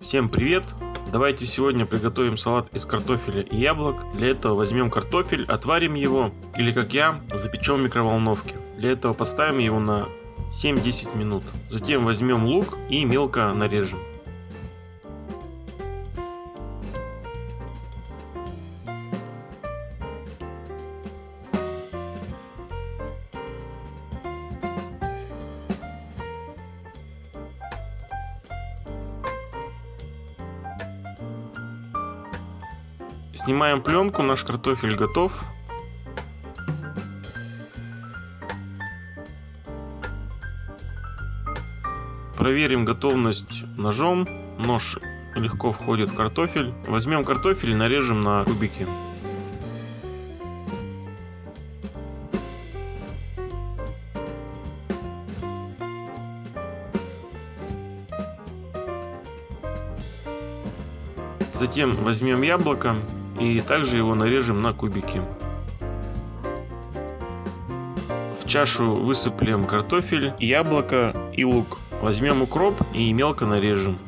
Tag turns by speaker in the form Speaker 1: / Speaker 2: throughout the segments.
Speaker 1: Всем привет! Давайте сегодня приготовим салат из картофеля и яблок. Для этого возьмем картофель, отварим его, или как я, запечем в микроволновке. Для этого поставим его на 7-10 минут. Затем возьмем лук и мелко нарежем. Снимаем пленку, наш картофель готов. Проверим готовность ножом. Нож легко входит в картофель. Возьмем картофель и нарежем на кубики. Затем возьмем яблоко и также его нарежем на кубики. В чашу высыплем картофель, яблоко и лук. Возьмем укроп и мелко нарежем.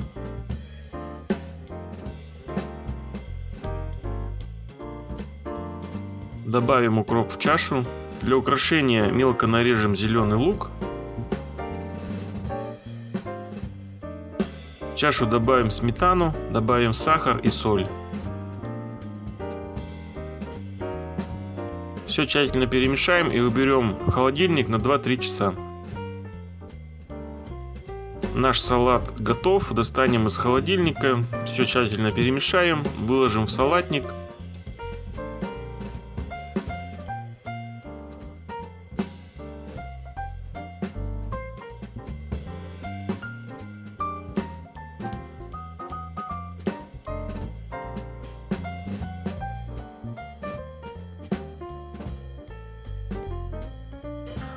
Speaker 1: Добавим укроп в чашу. Для украшения мелко нарежем зеленый лук. В чашу добавим сметану, добавим сахар и соль. Все тщательно перемешаем и уберем в холодильник на 2-3 часа. Наш салат готов. Достанем из холодильника. Все тщательно перемешаем, выложим в салатник.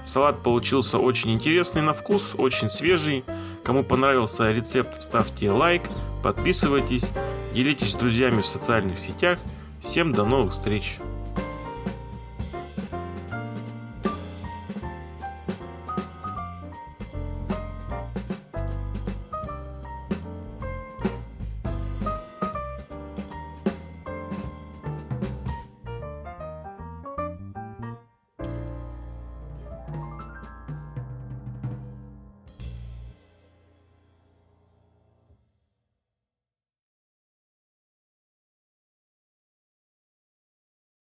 Speaker 1: Салат получился очень интересный на вкус, очень свежий. Кому понравился рецепт, ставьте лайк, подписывайтесь, делитесь с друзьями в социальных сетях. Всем до новых встреч!